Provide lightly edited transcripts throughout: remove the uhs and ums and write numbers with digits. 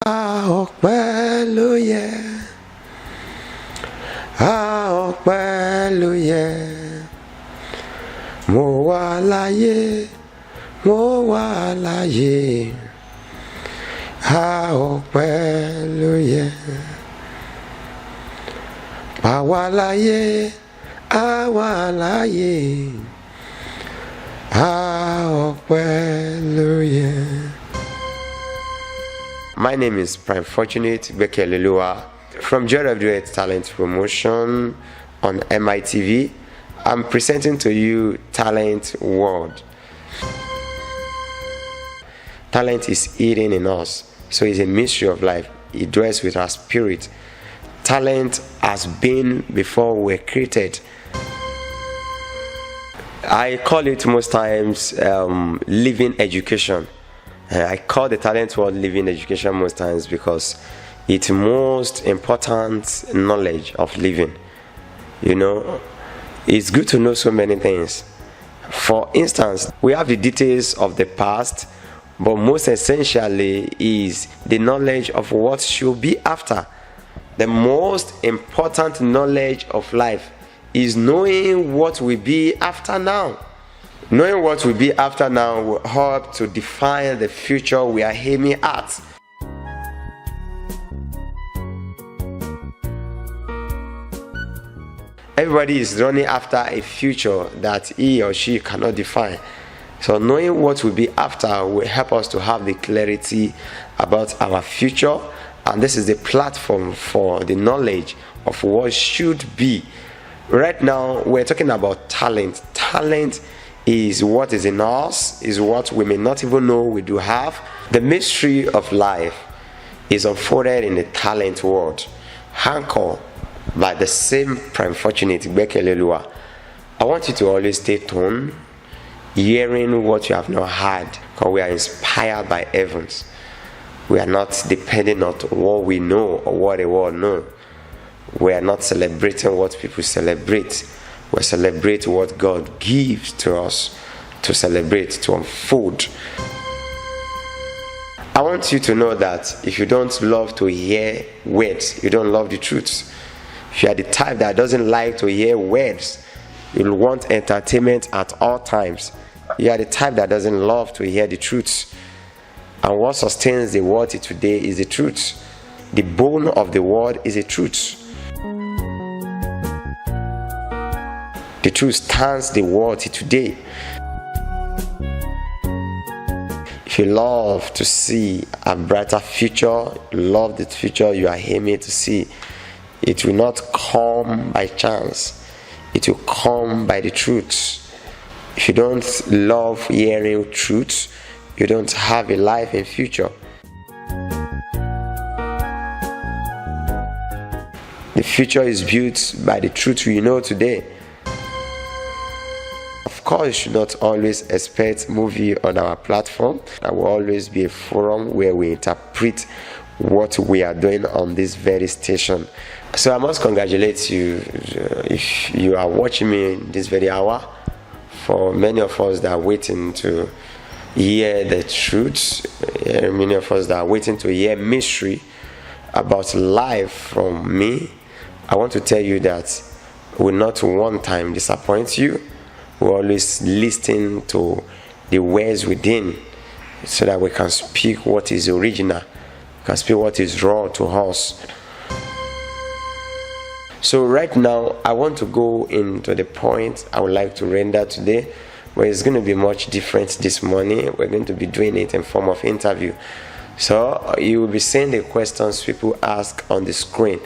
ọpẹ́ ló yẹ, ọpẹ́ ló yẹ. Mo wà láyé, mo wà láyé. Ọpẹ́ ló yẹ. A wà láyé, a wà láyé. Ọpẹ́ ló yẹ. My name is Prime Fortunate Gbekeleoluwa from Joy of Duet Talent Promotion on MITV. I'm presenting to you Talent World. Talent is hidden in us, so it's a mystery of life. It dwells with our spirit. Talent has been before we're created. I call it most times living education. I call the talent world living education most times because it's most important knowledge of living. You know, it's good to know so many things. For instance, we have the details of the past, but most essentially is the knowledge of what should be after. The most important knowledge of life is knowing what will be after now. Knowing what will be after now will help to define the future we are aiming at. Everybody is running after a future that he or she cannot define. So knowing what will be after will help us to have the clarity about our future, and this is the platform for the knowledge of what should be. Right now we're talking about talent. Talent is what is in us, is what we may not even know we do have. The mystery of life is unfolded in the talent world, anchored by the same Prime Fortunate Gbekeleoluwa. I want you to always stay tuned, hearing what you have not heard, because we are inspired by heavens. We are not depending on what we know or what the world knows. We are not celebrating what people celebrate. We celebrate what God gives to us to celebrate, to unfold. I want you to know that if you don't love to hear words, you don't love the truth. If you are the type that doesn't like to hear words, you'll want entertainment at all times. You are the type that doesn't love to hear the truth. And what sustains the world today is the truth. The bone of the world is the truth. The truth stands the world today. If you love to see a brighter future, love the future you are aiming to see, it will not come by chance. It will come by the truth. If you don't love hearing truth, you don't have a life in future. The future is built by the truth we know today. Of course, you should not always expect movie on our platform. There will always be a forum where we interpret what we are doing on this very station. So I must congratulate you if you are watching me in this very hour. For many of us that are waiting to hear the truth, many of us that are waiting to hear mystery about life from me, I want to tell you that we will not one time disappoint you. We always listen to the words within so that we can speak what is original, can speak what is raw to us. So right now, I want to go into the point I would like to render today, where it's going to be much different this morning. We're going to be doing it in form of interview. So you will be seeing the questions people ask on the screen,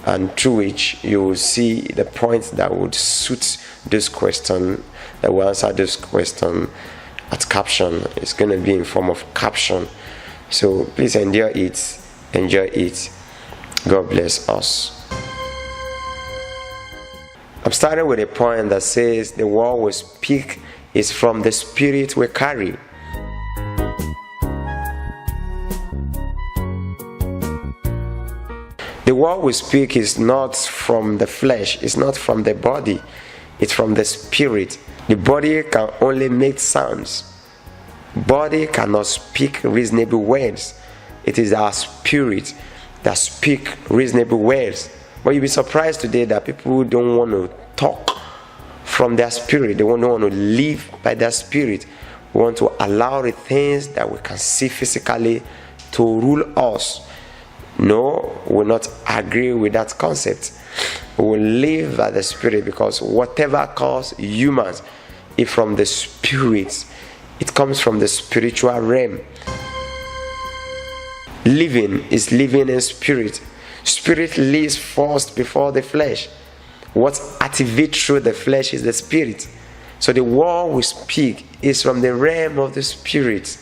and through which you will see the points that would suit this question, that will answer this question at caption. It's going to be in form of caption. So please endure it, enjoy it. God bless us. I'm starting with a point that says the word we speak is from the spirit we carry. The word we speak is not from the flesh, it's not from the body, it's from the spirit. The body can only make sounds. Body cannot speak reasonable words. It is our spirit that speak reasonable words. But you'll be surprised today that people don't want to talk from their spirit. They don't want to live by their spirit. We want to allow the things that we can see physically to rule us. No, we will not agree with that concept. We will live by the spirit, because whatever causes humans is from the spirit. It comes from the spiritual realm. Living is living in spirit. Spirit lives first before the flesh. What activates through the flesh is the spirit. So the word we speak is from the realm of the spirit.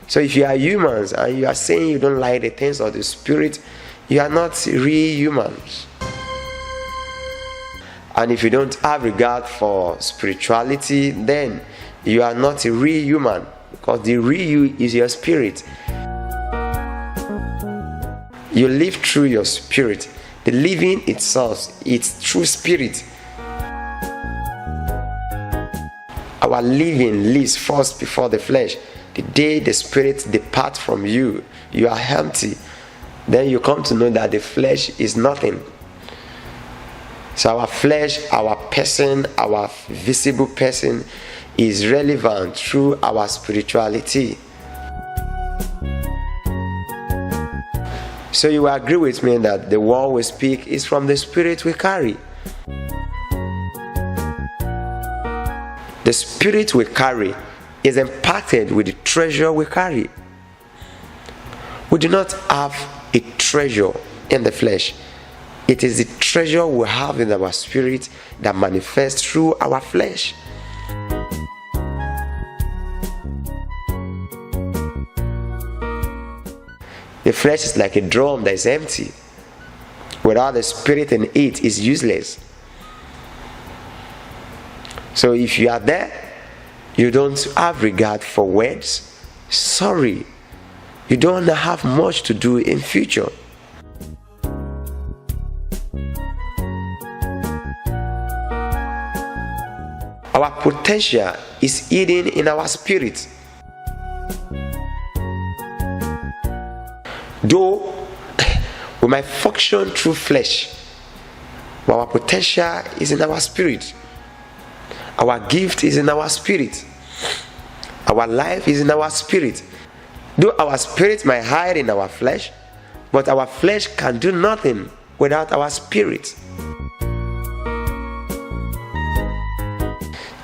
So if you are humans and you are saying you don't like the things of the spirit, you are not real humans. And if you don't have regard for spirituality, then you are not a real human, because the real you is your spirit. You live through your spirit. The living itself, it's through spirit. Our living lives first before the flesh. The day the spirit departs from you, you are empty. Then you come to know that the flesh is nothing. So our flesh, our person, our visible person is relevant through our spirituality. So you will agree with me that the word we speak is from the spirit we carry. The spirit we carry is impacted with the treasure we carry. We do not have a treasure in the flesh. It is the treasure we have in our spirit that manifests through our flesh. The flesh is like a drum that is empty. Without the spirit in it, is useless. So if you are there, you don't have regard for words. Sorry, you don't have much to do in future. Our potential is hidden in our spirit. Though we might function through flesh, but our potential is in our spirit. Our gift is in our spirit. Our life is in our spirit. Though our spirit might hide in our flesh, but our flesh can do nothing without our spirit.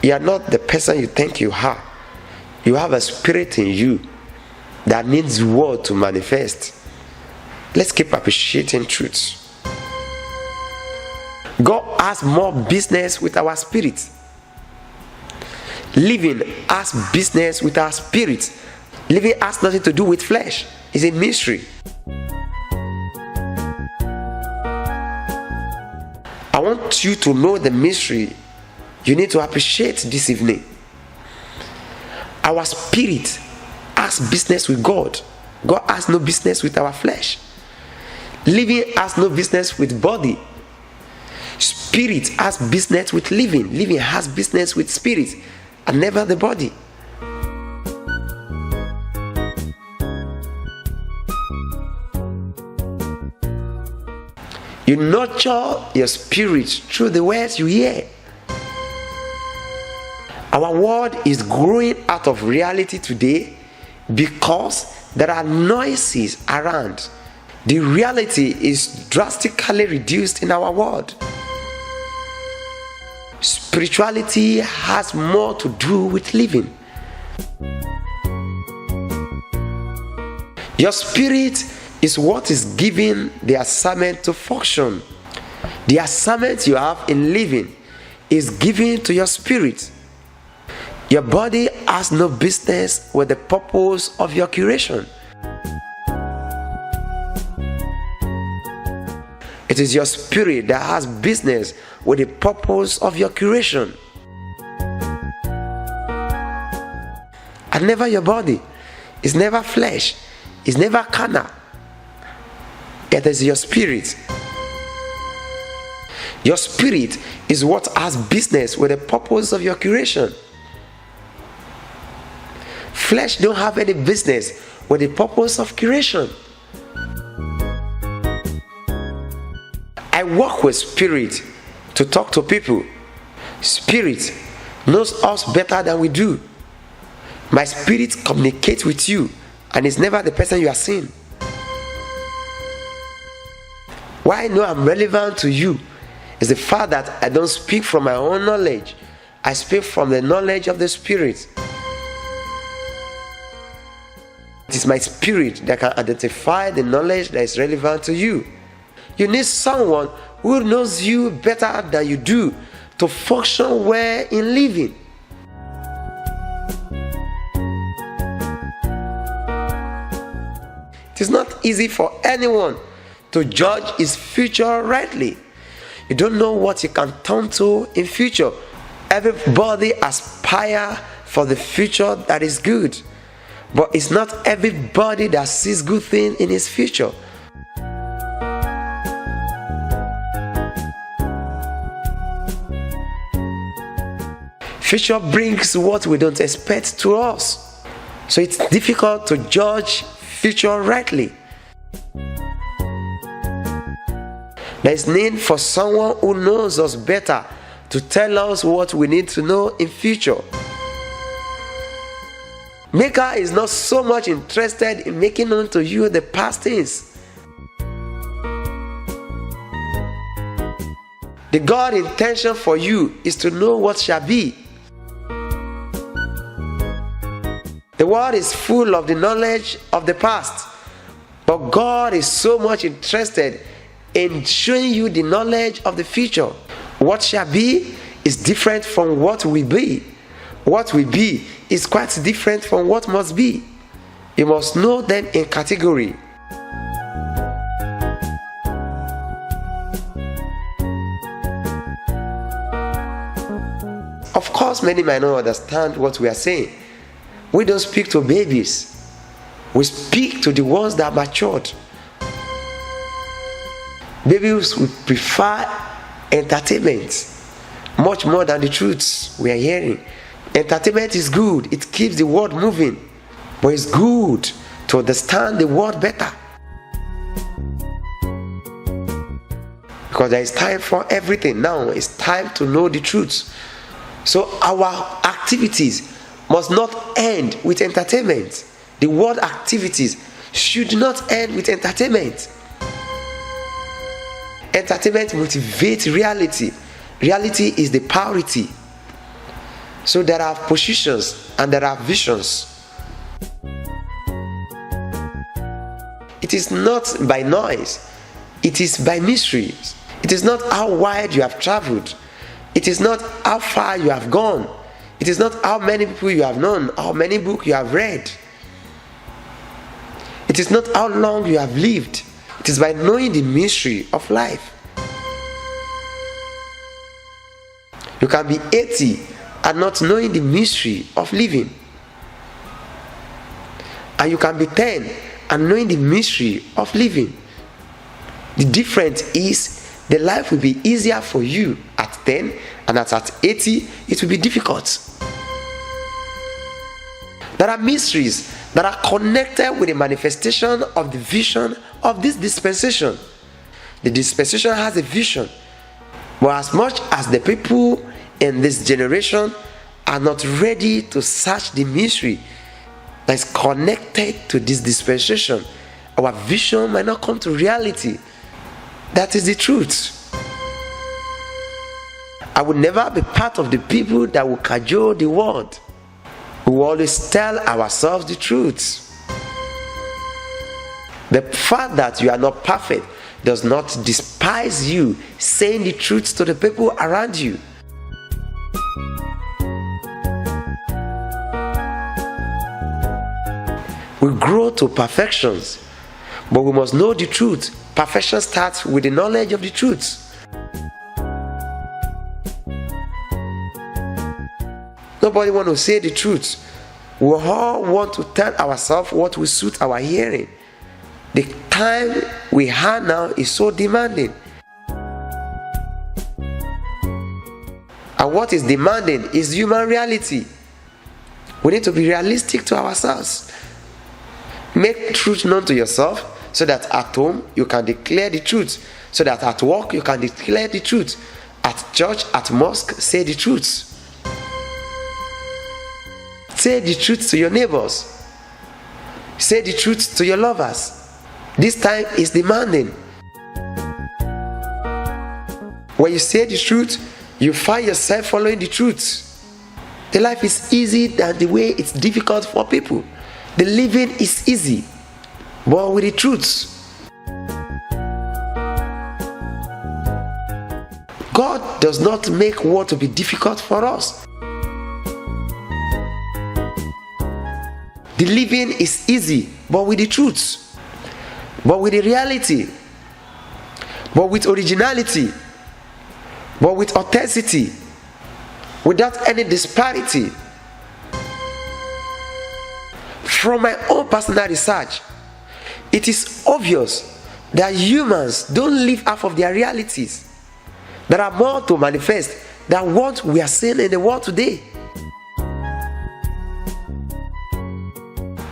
You are not the person you think you are. You have a spirit in you that needs word to manifest. Let's keep appreciating truths. God has more business with our spirit. Living has business with our spirit. Living has nothing to do with flesh. It's a mystery. I want you to know the mystery. You need to appreciate this evening. Our spirit has business with God. God has no business with our flesh. Living has no business with body. Spirit has business with living. Living has business with spirit, and never the body. You nurture your spirit through the words you hear. Our world is growing out of reality today because there are noises around. The reality is drastically reduced in our world. Spirituality has more to do with living. Your spirit is what is given the assignment to function. The assignment you have in living is given to your spirit. Your body has no business with the purpose of your creation. It is your spirit that has business with the purpose of your creation, and never your body. It's never flesh. It's never carnal. It is your spirit. Your spirit is what has business with the purpose of your creation. Flesh don't have any business with the purpose of creation. I work with spirit to talk to people. Spirit knows us better than we do. My spirit communicates with you, and it's never the person you are seeing. Why I know I'm relevant to you is the fact that I don't speak from my own knowledge. I speak from the knowledge of the Spirit. It is my spirit that can identify the knowledge that is relevant to you. You need someone who knows you better than you do to function well in living. It is not easy for anyone to judge his future rightly. You don't know what you can turn to in future. Everybody aspires for the future that is good, but it's not everybody that sees good things in his future. Future brings what we don't expect to us, so it's difficult to judge future rightly. There is need for someone who knows us better to tell us what we need to know in future. Maker is not so much interested in making known to you the past things. The God intention for you is to know what shall be. The world is full of the knowledge of the past, but God is so much interested in showing you the knowledge of the future. What shall be is different from what will be. What will be is quite different from what must be. You must know them in category. Of course, many might not understand what we are saying. We don't speak to babies. We speak to the ones that are matured. Babies will prefer entertainment much more than the truths we are hearing. Entertainment is good. It keeps the world moving. But it's good to understand the world better. Because there is time for everything. Now it's time to know the truth. So our activities must not end with entertainment. The world activities should not end with entertainment. Entertainment motivates reality. Reality is the priority. So there are positions and there are visions. It is not by noise. It is by mysteries. It is not how wide you have traveled. It is not how far you have gone. It is not how many people you have known, how many books you have read. It is not how long you have lived. It is by knowing the mystery of life. You can be 80 and not knowing the mystery of living. And you can be 10 and knowing the mystery of living. The difference is the life will be easier for you at 10, and at 80 it will be difficult. There are mysteries that are connected with the manifestation of the vision of this dispensation. The dispensation has a vision, but as much as the people in this generation are not ready to search the mystery that is connected to this dispensation, our vision might not come to reality. That is the truth. I will never be part of the people that will cajole the world. We will always tell ourselves the truth. The fact that you are not perfect does not despise you saying the truth to the people around you. We grow to perfections, but we must know the truth. Perfection starts with the knowledge of the truth. Nobody wants to say the truth. We all want to tell ourselves what will suit our hearing. The time we have now is so demanding. And what is demanding is human reality. We need to be realistic to ourselves. Make truth known to yourself so that at home you can declare the truth, so that at work you can declare the truth, at church, at mosque, say the truth. Say the truth to your neighbors. Say the truth to your lovers. This time is demanding. When you say the truth, you find yourself following the truth. The life is easy than the way it's difficult for people. The living is easy, but with the truth. God does not make war to be difficult for us. The living is easy, but with the truth, but with the reality, but with originality, but with authenticity, without any disparity. From my own personal research, it is obvious that humans don't live half of their realities. There are more to manifest than what we are seeing in the world today.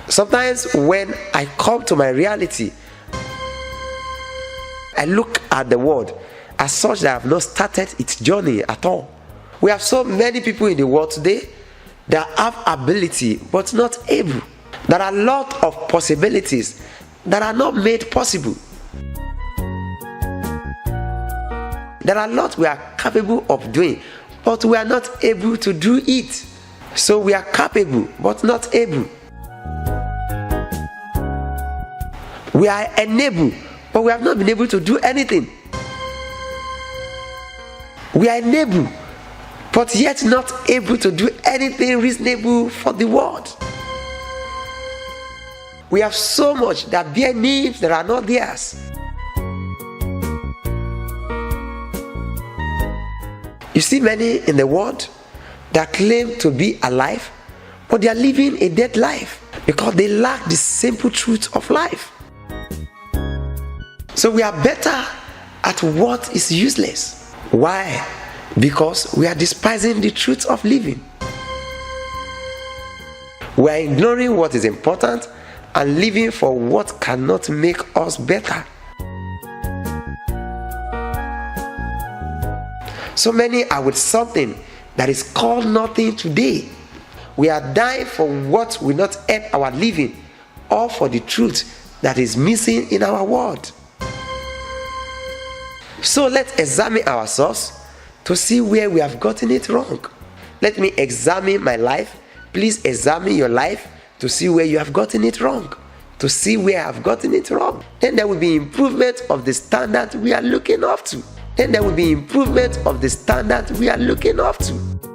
Sometimes when I come to my reality, I look at the world as such that I have not started its journey at all. We have so many people in the world today that have ability but not able. There are a lot of possibilities that are not made possible. There are a lot we are capable of doing, but we are not able to do it. So we are capable but not able. We are enabled, but we have not been able to do anything. We are enabled, but yet not able to do anything reasonable for the world. We have so much that bare needs that are not theirs. You see many in the world that claim to be alive, but they are living a dead life because they lack the simple truth of life. So we are better at what is useless. Why? Because we are despising the truth of living. We are ignoring what is important and living for what cannot make us better. So many are with something that is called nothing today. We are dying for what will not help our living or for the truth that is missing in our world. So let's examine ourselves to see where we have gotten it wrong. Let me examine my life. Please examine your life to see where you have gotten it wrong. To see where I have gotten it wrong. Then there will be improvement of the standard we are looking up to. Then there will be improvement of the standard we are looking up to.